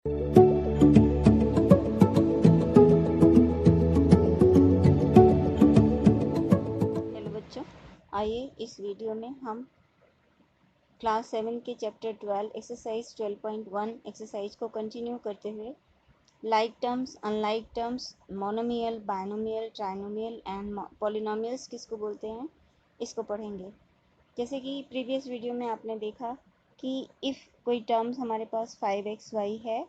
Hello बच्चों, आइए इस वीडियो में हम क्लास 7 के चैप्टर 12 एक्सरसाइज 12.1 एक्सरसाइज को कंटिन्यू करते हुए like terms, unlike terms, monomial, binomial, trinomial and polynomials किसको बोलते हैं, इसको पढ़ेंगे। जैसे कि प्रीवियस वीडियो में आपने देखा कि इफ़ कोई टर्म्स हमारे पास 5xy है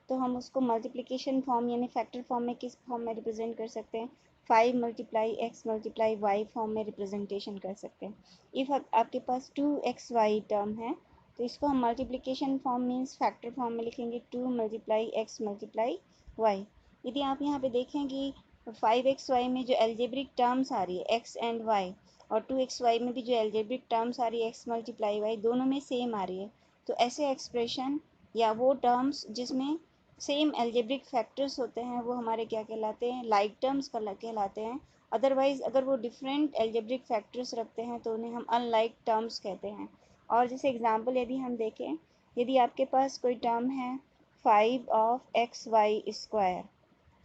तो हम उसको मल्टीप्लिकेशन फॉर्म यानी फैक्टर फॉर्म में किस फॉर्म में रिप्रेजेंट कर सकते हैं, 5 multiply x multiply y form में रिप्रेजेंटेशन कर सकते हैं। इफ़ आपके पास 2xy टर्म है तो इसको हम multiplication form means factor form में लिखेंगे 2 मल्टीप्लाई x मल्टीप्लाई y। यदि आप यहाँ पे देखें कि 5xy में जो एल्जेब्रिक टर्म्स आ रही है x एंड y और 2xy में भी जो एल्जेब्रिक टर्म्स आ रही है x मल्टीप्लाई y दोनों में सेम आ रही है, तो ऐसे एक्सप्रेशन या वो टर्म्स जिसमें सेम एल्जेब्रिक फैक्टर्स होते हैं वो हमारे क्या कहलाते हैं, लाइक टर्म्स कहलाते हैं। अदरवाइज़ अगर वो डिफरेंट एल्जेब्रिक फैक्टर्स रखते हैं तो उन्हें हम अनलाइक टर्म्स कहते हैं। और जैसे एग्जांपल यदि हम देखें, यदि आपके पास कोई टर्म है 5 of x Y square,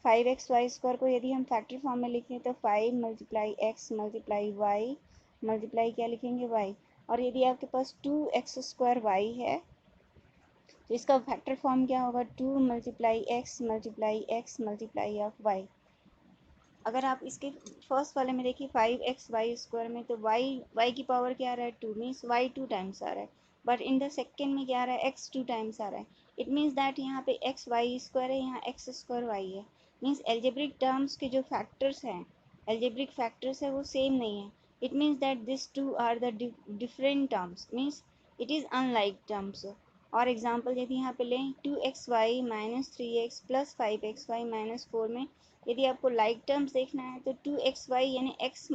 5xy² को यदि हम फैक्टर फॉर्म में लिखें तो 5 multiply X multiply Y multiply क्या लिखेंगे y। और यदि आपके पास 2x² y है तो इसका फैक्टर फॉर्म क्या होगा, 2 multiply X multiply of y। अगर आप इसके फर्स्ट वाले में देखिए 5xy² में तो y की पावर क्या आ रहा है 2 मीन्स y 2 टाइम्स आ रहा है, बट इन द सेकेंड में क्या आ रहा है x 2 टाइम्स आ रहा है। इट मीन्स दैट यहाँ पे xy² है, यहाँ x² y है। मीन्स एल्जेब्रिक टर्म्स के जो फैक्टर्स हैं, एल्जेब्रिक फैक्टर्स है वो सेम नहीं है। It means that this two are the different terms, means it is unlike terms. और एग्जाम्पल यदि यहाँ पे लें 2xy minus 3x plus 5xy minus 4 में यदि आपको लाइक टर्म्स देखना है तो 2xy यानी x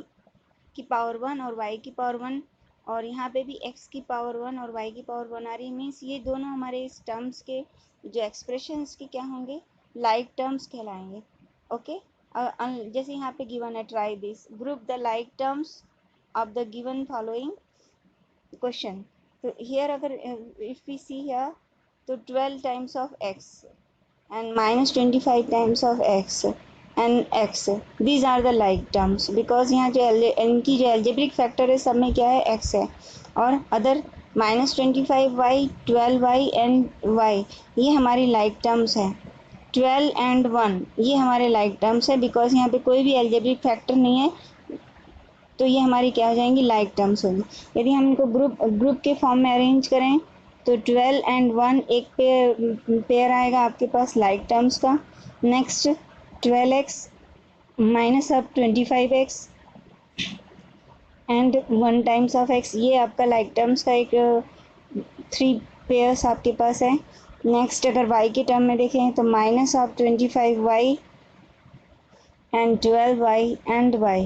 की पावर 1 और y की पावर 1, और यहाँ पे भी x की पावर 1 और y की पावर 1 आ रही है। मीन्स ये दोनों हमारे इस टर्म्स के जो एक्सप्रेशंस के क्या होंगे, लाइक टर्म्स कहलाएंगे। ओके, जैसे यहाँ पे गिवन है, try this, group the like terms of the given following question. तो हियर अगर इफ वी सी हियर तो 12 times of x and minus 25 times of x and x, these are the like terms because यहाँ जो इनकी जो algebraic factor है सब में क्या है, x है। और other minus 25y 12y and y ये हमारी like terms है। 12 and 1 ये हमारे like terms है बिकॉज यहाँ पे कोई भी algebraic factor नहीं है, तो ये हमारी क्या हो जाएंगी, लाइक टर्म्स होगी। यदि हम इनको ग्रुप के फॉर्म में अरेंज करें तो 12 and 1 एक पेयर आएगा आपके पास लाइक टर्म्स का। नेक्स्ट 12x माइनस अब 25x and 1 times of x, ये आपका लाइक टर्म्स का एक 3 पेयर्स आपके पास है। नेक्स्ट अगर y के टर्म में देखें तो minus of 25y and 12y and y,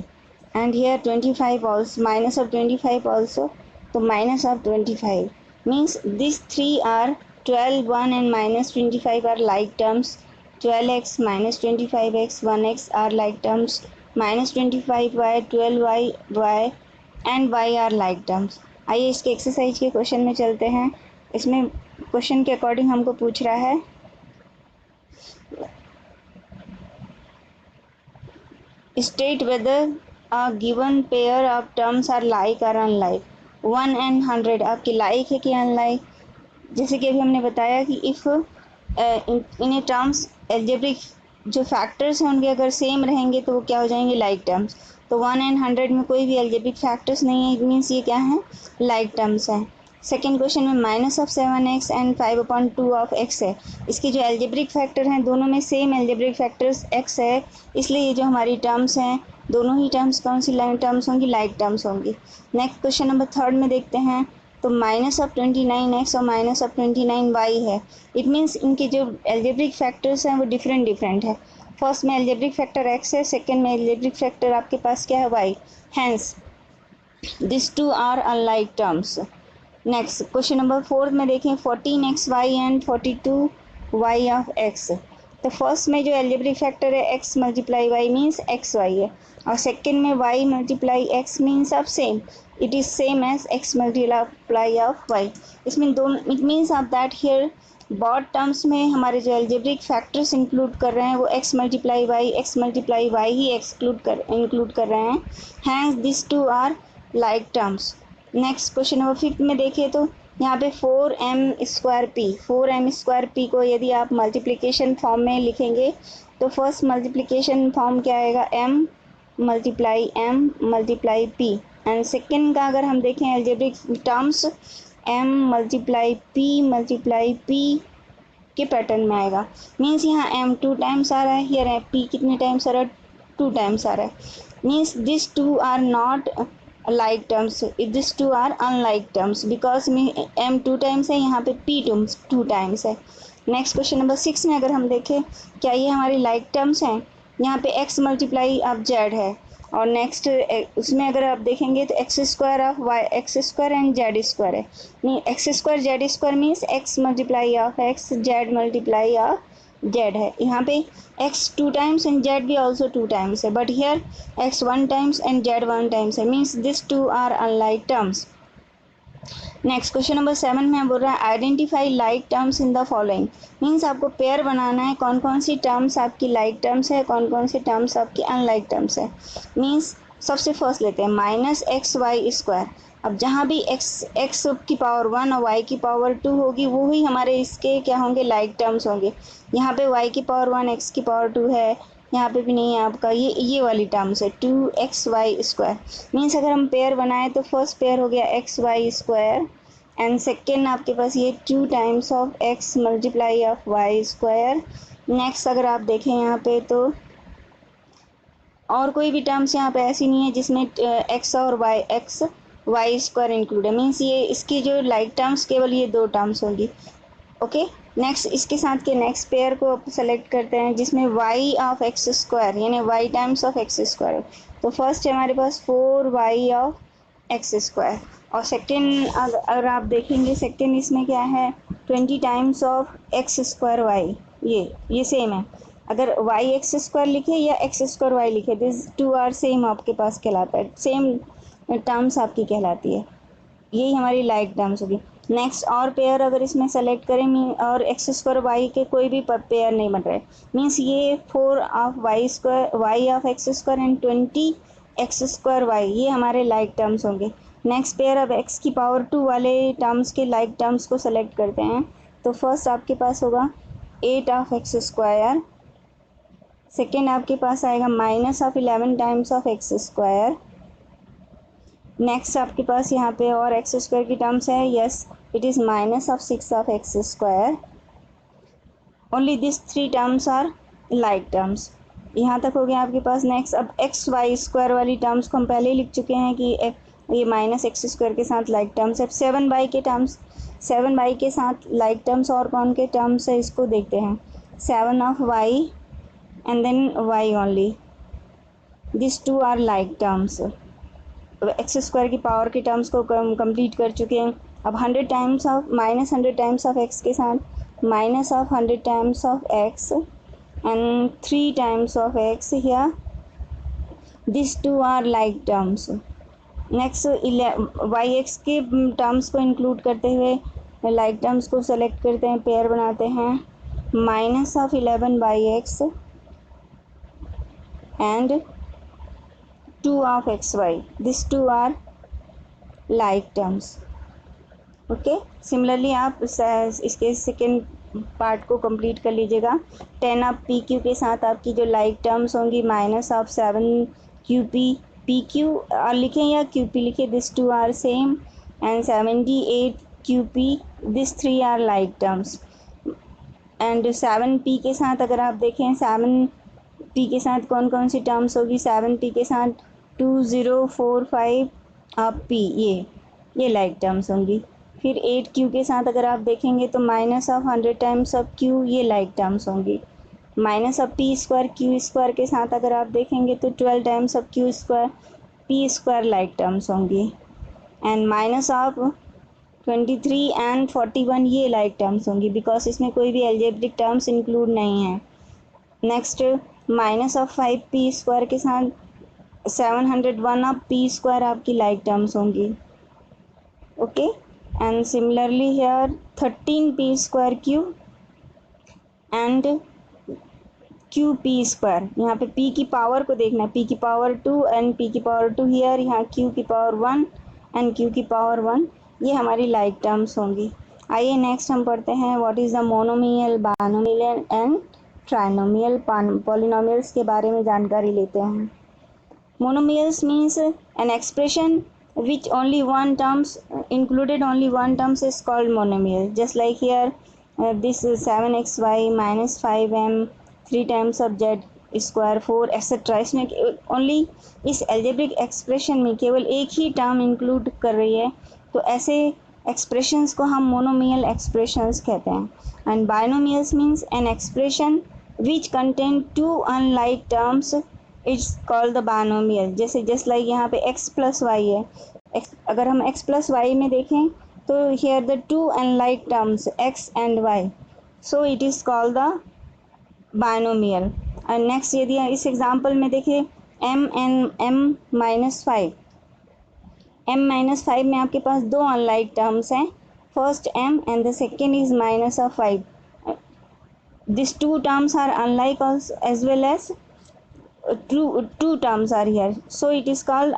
and here 25 also, minus of 25 also, so minus of 25 means these three are 12, 1 and minus 25 are like terms, 12x minus 25x 1x are like terms, minus 25y 12y y and y are like terms। आइए इसके exercise के question में चलते हैं। इसमें question के according हमको पूछ रहा है state whether a given pair of terms are like or unlike, 1 and 100 आपकी like है कि unlike। जैसे कि अभी हमने बताया कि if इन टर्म्स एल्जेब्रिक जो फैक्टर्स होंगे अगर सेम रहेंगे तो वो क्या हो जाएंगे, लाइक टर्म्स। तो 1 and 100 में कोई भी एल्जेब्रिक फैक्टर्स नहीं है, इट मीन्स ये क्या है, लाइक टर्म्स है। सेकेंड क्वेश्चन में minus of 7x and 5/2 of x है, इसके जो एल्जेब्रिक फैक्टर हैं दोनों में सेम एल्जेब्रिक फैक्टर्स x है, इसलिए ये जो हमारी टर्म्स हैं दोनों ही टर्म्स कौन सी टर्म्स होंगी, लाइक टर्म्स होंगी। नेक्स्ट क्वेश्चन नंबर थर्ड में देखते हैं तो माइनस ऑफ 29x और माइनस ऑफ 29y है। इट मीन्स इनके जो एल्जेब्रिक फैक्टर्स हैं वो डिफरेंट है। फर्स्ट में एल्जेब्रिक फैक्टर x है, सेकेंड में एल्जेब्रिक फैक्टर आपके पास क्या है, y। Hence this two are unlike terms. Next question number fourth में देखें 14xy and 42y of x। तो फर्स्ट में जो एल्जेब्रिक फैक्टर है x multiply y means xy है, और सेकेंड में y multiply x means of same, it is same as x multiply of y। इसमें दोनों, it means of that here baud terms में हमारे जो एल्जेब्रिक फैक्टर्स इंक्लूड कर रहे हैं वो x मल्टीप्लाई वाई ही इंक्लूड कर रहे हैं, hence this two are like terms. Next question number 5 में देखिए तो यहाँ पे 4m² p को यदि आप मल्टीप्लिकेशन फॉर्म में लिखेंगे तो फर्स्ट मल्टीप्लिकेशन फॉर्म क्या आएगा, m multiply p, and second का अगर हम देखें algebraic terms m multiply p के पैटर्न में आएगा। मीन्स यहाँ m 2 टाइम्स आ रहा है, हियर है p कितने टाइम्स आ रहा है, 2 टाइम्स आ रहा है। Means this two are not like terms, this two are unlike terms because में m 2 टाइम्स है, यहाँ पे p 2 टाइम्स है। नेक्स्ट क्वेश्चन नंबर 6 में अगर हम देखें क्या ये हमारी लाइक टर्म्स हैं, यहाँ पे x मल्टीप्लाई अब z है, और नेक्स्ट उसमें अगर आप देखेंगे तो x² एंड z² है। x² z² means x multiply of x z multiply of z है। यहाँ पे x 2 टाइम्स एंड z भी ऑल्सो 2 टाइम्स है, but here x 1 times and z 1 times है, means this two are unlike terms. Next question number 7 में बोल रहा है identify like terms in the following, means आपको पेयर बनाना है कौन कौन सी टर्म्स आपकी लाइक टर्म्स है, कौन कौन सी टर्म्स आपकी अनलाइक टर्म्स है। मीन्स सबसे फर्स्ट लेते हैं -xy²। अब जहाँ भी x की पावर 1 और y की पावर 2 होगी वो ही हमारे इसके क्या होंगे, लाइक टर्म्स होंगे। यहाँ पे y की पावर 1 x की पावर 2 है, यहाँ पे भी नहीं है आपका, ये वाली टर्म्स है 2xy²। मीन्स अगर हम पेयर बनाए तो फर्स्ट पेयर हो गया xy² एंड सेकेंड आपके पास ये 2 times of x multiply of y²। Next अगर आप देखें यहाँ पे तो और कोई भी टर्म्स यहाँ पे ऐसी नहीं है जिसमें x और y² इंक्लूड है, मीन्स ये इसकी जो लाइक टर्म्स केवल ये 2 टर्म्स होंगी। ओके, नेक्स्ट इसके साथ के नेक्स्ट पेयर को सेलेक्ट करते हैं जिसमें y ऑफ x² यानी y टाइम्स ऑफ x²। तो फर्स्ट है हमारे पास 4y ऑफ x², और सेकेंड अगर आप देखेंगे सेकेंड इसमें क्या है 20 टाइम्स ऑफ x²y, ये सेम है। अगर y x² लिखे या x² y लिखे, दिस टू आर सेम आपके पास कहलाता है, सेम टर्म्स आपकी कहलाती है, यही हमारी लाइक टर्म्स होगी। नेक्स्ट और पेयर अगर इसमें सेलेक्ट करें और x² y के कोई भी पेयर नहीं बन रहे, मीन्स ये 4 of y of x² and 20 x² y ये हमारे लाइक टर्म्स होंगे। नेक्स्ट पेयर अब x की पावर 2 वाले टर्म्स के लाइक टर्म्स को सेलेक्ट करते हैं, तो फर्स्ट आपके पास होगा 8 ऑफ x², सेकेंड आपके पास आएगा -11 टाइम्स ऑफ x²। नेक्स्ट आपके पास यहाँ पे और x² की टर्म्स है, yes it is -6 of x²। Only this 3 terms are like terms. यहाँ तक हो गया आपके पास। नेक्स्ट अब xy² वाली टर्म्स को हम पहले ही लिख चुके हैं कि ये -x² के साथ लाइक टर्म्स है। 7y के साथ लाइक टर्म्स और कौन के टर्म्स है इसको देखते हैं, 7 of y and then y only, this two are like terms. x² की पावर के टर्म्स को कंप्लीट कर चुके हैं। अब -100 टाइम्स ऑफ x के साथ -100 times of x and 3 times of x here, this two are like terms. Next yx के टर्म्स को इंक्लूड करते हुए लाइक टर्म्स को सेलेक्ट करते हैं, पेयर बनाते हैं -11/x and 2 of xy, these two are like terms। Okay, similarly आप इसके सेकेंड पार्ट को कंप्लीट कर लीजिएगा। 10 ऑफ PQ के साथ आपकी जो लाइक टर्म्स होंगी -7QP, PQ लिखें या QP लिखें, this two are same, and 78QP, this 3 are like terms. And 7P के साथ अगर आप देखें 7P के साथ कौन कौन सी टर्म्स होगी, 7P के साथ 2045 ऑफ P, ये लाइक टर्म्स होंगी। फिर 8Q के साथ अगर आप देखेंगे तो -100 टाइम्स ऑफ Q, ये लाइक टर्म्स होंगी। -P² Q² के साथ अगर आप देखेंगे तो 12 times of Q² P² like terms होंगी। एंड -23 एंड 41 ये लाइक टर्म्स होंगी बिकॉज इसमें कोई भी एल्जेब्रिक टर्म्स इंक्लूड नहीं है। नेक्स्ट -5P² के साथ 701 ऑफ P² आपकी लाइक टर्म्स होंगी। Okay, and similarly here 13p square q and qp square. यहाँ पे p की पावर को देखना, p की पावर 2 एंड p की पावर 2 हियर, यहाँ q की पावर 1 एंड q की पावर 1, ये हमारी लाइक टर्म्स होंगी। आइए नेक्स्ट हम पढ़ते हैं what is the monomial, binomial and trinomial polynomials के बारे में जानकारी लेते हैं। Monomials means an expression which only one terms included only one terms is called monomial. Just like here, this is 7xy minus 5m 3 times of z square 4 etc. इसमें only इस algebraic expression में केवल एक ही term include कर रही है, तो ऐसे एक्सप्रेशंस को हम मोनोमियल एक्सप्रेशंस कहते हैं। And binomials means an expression which contain two unlike terms it's called the binomial. जैसे जस्ट लाइक यहाँ पे x प्लस वाई है, अगर हम x प्लस वाई में देखें तो here the two unlike terms x and y, so it is called the binomial. And next यदि इस एग्जांपल में देखिए m and m minus 5, m minus 5 में आपके पास दो अनलाइक टर्म्स हैं, first m and the second is minus of 5। This two terms are unlike as well as two terms are here, so it is called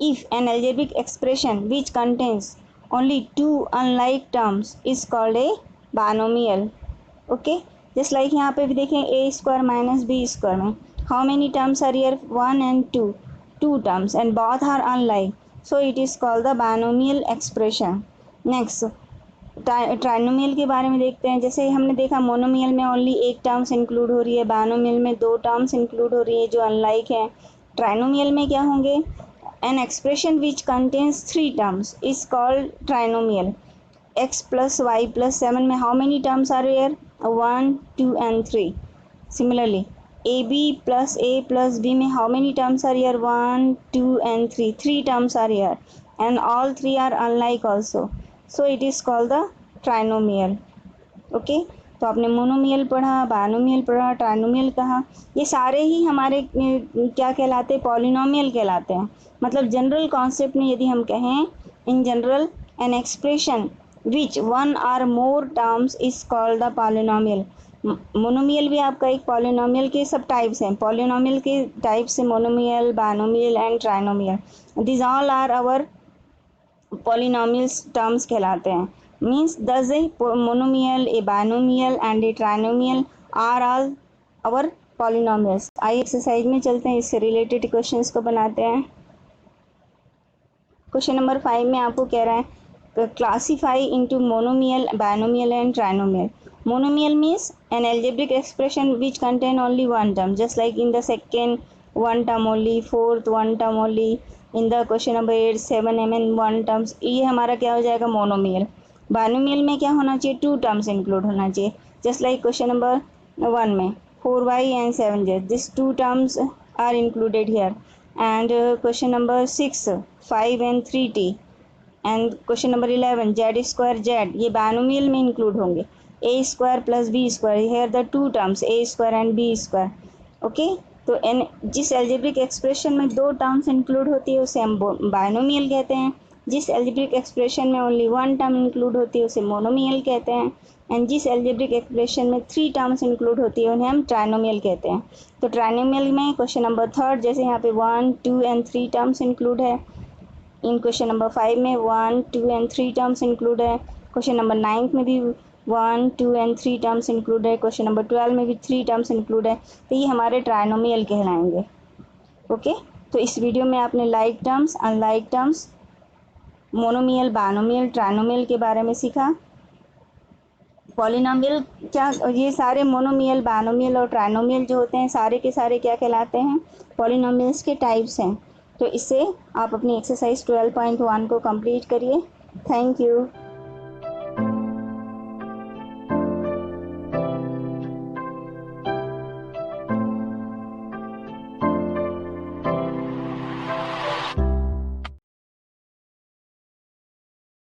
if an algebraic expression which contains only two unlike terms is called a binomial. okay, just like यहाँ पे भी देखें a square minus b square में how many terms are here, 1 and 2 terms and both are unlike, so it is called the binomial expression. next trinomial के बारे में देखते हैं। जैसे हमने देखा मोनोमियल में ओनली एक टर्म्स इंक्लूड हो रही है, बायनोमियल में दो टर्म्स इंक्लूड हो रही है जो अनलाइक है। ट्राइनोमियल में क्या होंगे, an expression which contains 3 terms is called trinomial. x plus Y plus 7 में how many terms are here, 1 2 and 3। Similarly ab plus b में how many terms are here, 1 2 and 3 terms are here and all 3 are unlike also, so it is called the trinomial. Okay, तो आपने monomial पढ़ा, binomial पढ़ा, trinomial कहा, ये सारे ही हमारे क्या कहलाते हैं, पॉलिनोमियल कहलाते हैं। मतलब जनरल कॉन्सेप्ट में यदि हम कहें, in general an expression which one or more terms is called the polynomial. Monomial भी आपका एक पॉलिनोमियल के सब टाइप्स हैं, पॉलिनोमियल के टाइप्स से monomial, binomial and trinomial, this all are our polynomials terms कहलाते हैं। Means thus a monomial, a binomial and a trinomial are all our polynomials. आइए एक्सरसाइज में चलते हैं, इससे रिलेटेड क्वेश्चंस को बनाते हैं। क्वेश्चन नंबर 5 में आपको कह रहा है classify into monomial, binomial and trinomial. Monomial means an algebraic expression which contain only one term, just like in the second one term only, fourth one term only, in the question number 8 7 and 1 terms, ये हमारा क्या हो जाएगा, monomial. Binomial में क्या होना चाहिए, 2 terms include होना चाहिए, जस्ट लाइक क्वेश्चन नंबर 1 में 4y and 7z, this 2 terms are included here. And question number 6 5 and 3t and question number 11 Z square Z, ये बायनोमियल में इंक्लूड होंगे। A square plus B square, here the 2 terms A square and B square. Okay, तो an जिस algebraic expression में 2 terms include होती है उसे हम बायनोमियल कहते हैं, जिस एल्जेब्रिक एक्सप्रेशन में ओनली 1 टर्म इंक्लूड होती है उसे मोनोमियल कहते हैं, एंड जिस एल्जेब्रिक एक्सप्रेशन में 3 टर्म्स इंक्लूड होती है उन्हें हम ट्राइनोमियल कहते हैं। तो ट्राइनोमियल में क्वेश्चन नंबर 3 जैसे यहाँ पे 1 2 एंड 3 टर्म्स इंक्लूड है, इन क्वेश्चन नंबर 5 में 1 2 एंड 3 टर्म्स इंक्लूड है, क्वेश्चन नंबर 9 में भी 1 2 एंड 3 टर्म्स इंक्लूड है, क्वेश्चन नंबर 12 में भी 3 टर्म्स इंक्लूड है, तो ये हमारे ट्राइनोमियल कहलाएंगे। ओके, तो इस वीडियो में आपने like terms, unlike terms, monomial, binomial, trinomial के बारे में सीखा। पॉलिनोमियल क्या, ये सारे मोनोमियल, बायनोमियल और ट्राइनोमियल जो होते हैं सारे के सारे क्या कहलाते हैं, पॉलिनोमियल्स के टाइप्स हैं। तो इससे आप अपनी एक्सरसाइज 12.1 को कंप्लीट करिए। Thank you.